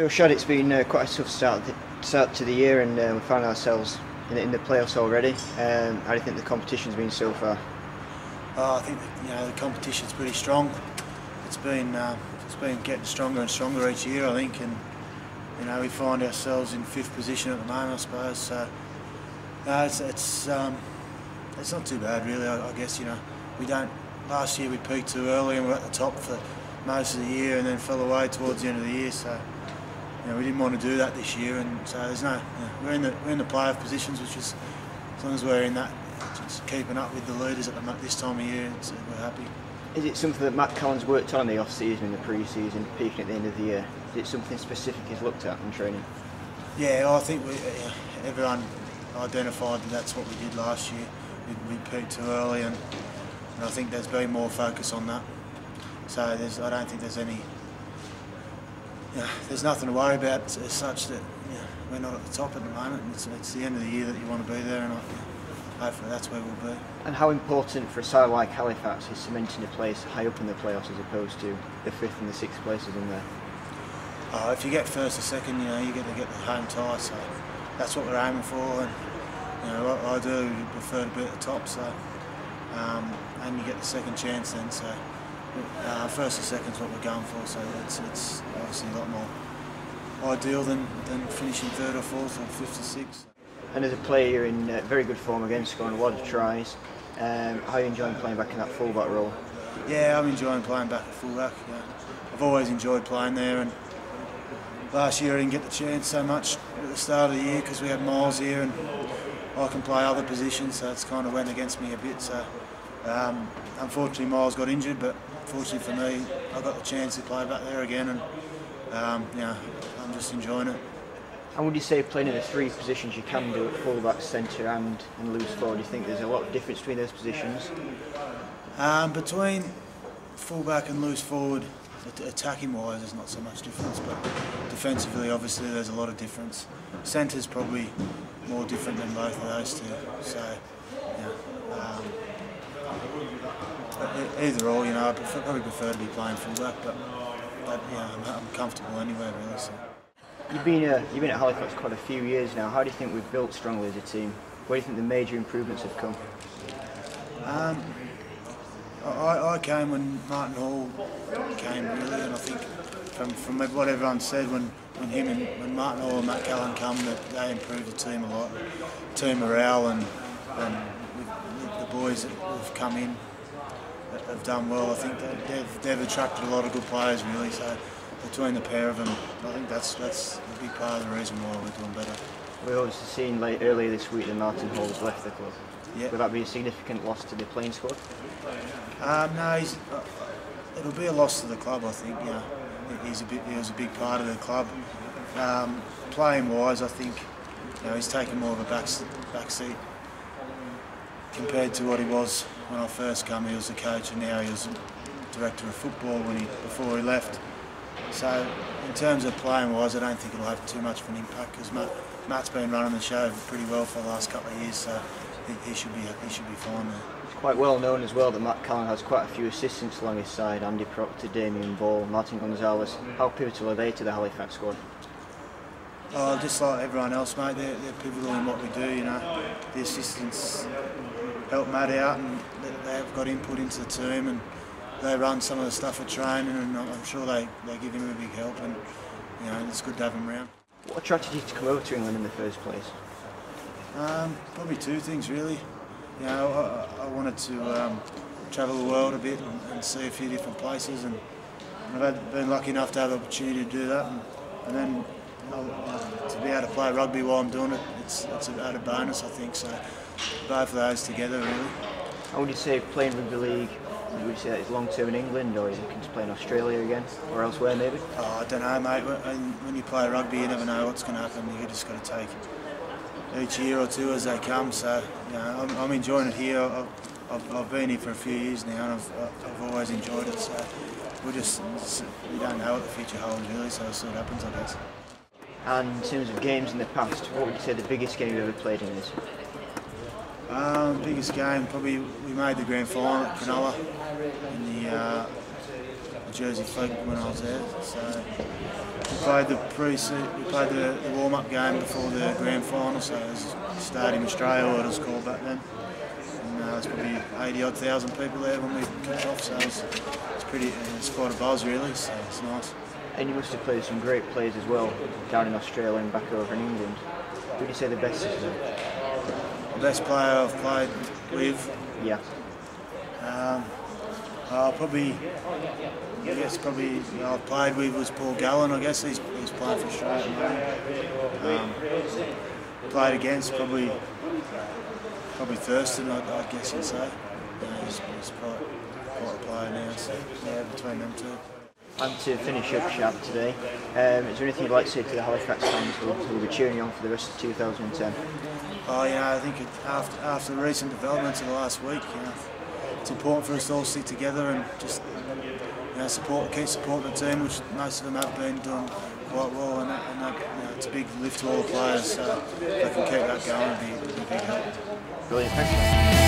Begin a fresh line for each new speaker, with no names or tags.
So Shad, it's been quite a tough start to the year, and we found ourselves in the playoffs already. How do you think the competition's been so far?
I think the competition's pretty strong. It's been getting stronger and stronger each year, I think, and we find ourselves in 5th position at the moment, I suppose. So it's not too bad, really. I guess we don't. Last year we peaked too early and we're at the top for most of the year, and then fell away towards the end of the year. So we didn't want to do that this year, and so there's no. We're in the playoff positions, which is, as long as we're in that, just keeping up with the leaders at this time of year, we're happy.
Is it something that Matt Callan's worked on in the off-season, in the pre-season, peaking at the end of the year? Is it something specific he's looked at in training?
Yeah, I think everyone identified that's what we did last year. We peaked too early, and I think there's been more focus on that. So I don't think there's any. There's nothing to worry about as such that we're not at the top at the moment. It's the end of the year that you want to be there, and hopefully that's where we'll be. And
how important for a side like Halifax is cementing a place high up in the playoffs as opposed to the 5th and the 6th places in there?
If you get 1st or 2nd, you get to get the home tie. So that's what we're aiming for, and what I do prefer to be at the top. So and you get the second chance then. So 1st or 2nd is what we're going for. So it's obviously a lot more ideal than finishing 3rd or 4th or 5th or 6th.
And as a player, you're in very good form again, scoring a lot of tries. How are you enjoying playing back in that fullback role?
Yeah, I'm enjoying playing back at fullback. I've always enjoyed playing there, and last year I didn't get the chance so much at the start of the year because we had Miles here, and I can play other positions, so it's kind of went against me a bit. So unfortunately Miles got injured, but fortunately for me, I got the chance to play back there again, and I'm just enjoying it.
And would you say playing in the 3 positions you can do at fullback, centre and loose forward, do you think there's a lot of difference between those positions?
Between fullback and loose forward, attacking wise there's not so much difference, but defensively obviously there's a lot of difference. Centre's probably more different than both of those two, so either or, I probably prefer to be playing fullback, but I'm comfortable anywhere really. So.
You've been at Halifax quite a few years now. How do you think we've built strongly as a team? Where do you think the major improvements have come?
I came when Martin Hall came, really, and I think from what everyone said, when Martin Hall and Matt Callan come, that they improved the team a lot. Team morale and with the boys that have come in have done well. I think they've attracted a lot of good players, really. So between the pair of them, I think that's a big part of the reason why we're doing better.
We've obviously seen earlier this week that Martin Hall has left the club.
Yeah.
Would that be a significant loss to the playing squad?
No, it'll be a loss to the club, I think. He was a big part of the club. Playing wise, I think he's taken more of a back seat compared to what he was when I first came. He was a coach, and now he was director of football before he left. So in terms of playing wise, I don't think it'll have too much of an impact because Matt's been running the show pretty well for the last couple of years, so he should be fine there.
It's quite well known as well that Matt Callan has quite a few assistants along his side: Andy Proctor, Damien Ball, Martin Gonzalez. How pivotal are they to the Halifax squad?
Oh, just like everyone else, mate. They're pivotal in what we do. The assistants help Matt out, and they've got input into the team, and they run some of the stuff at training, and I'm sure they give him a big help, and it's good to have him around.
What attracted you to come over to England in the first place?
Probably 2 things really. I wanted to travel the world a bit and see a few different places, and I've been lucky enough to have the opportunity to do that, and then to be able to play rugby while I'm doing it, it's an added bonus, I think. So both of those together, really.
How would you say playing rugby league? Would you say that is long term in England, or are you looking to play in Australia again, or elsewhere maybe?
I don't know, mate. When you play rugby, you never know what's going to happen. You just got to take each year or 2 as they come. So I'm enjoying it here. I've been here for a few years now, and I've always enjoyed it. So we don't know what the future holds really. So we'll see what happens, I guess.
And in terms of games in the past, what would you say the biggest game you've ever played in is?
Biggest game, probably we made the grand final at Cronulla in jersey fleet when I was there. So we played the warm-up game before the grand final. So it was Stadium Australia, what it was called back then. And there's probably 80,000 people there when we kicked off. So it's quite a buzz really. So it's nice.
And you must have played some great players as well down in Australia and back over in England. Who would you say the best is?
The best player I've played with?
Yeah.
Probably I've played with was Paul Gallen. I guess he's playing for Australia at the moment. Played against probably Thurston. I guess you'd say. He's quite a player now. So yeah, between them two.
And to finish up, Shad, today, is there anything you'd like to say to the Halifax fans who will be cheering you on for the rest of 2010?
Oh, I think after the recent developments of the last week, it's important for us to all stick together and just keep supporting the team, which most of them have been doing quite well, and it's a big lift to all the players. So if they can keep that going, it'll be a big help.
Brilliant, thanks.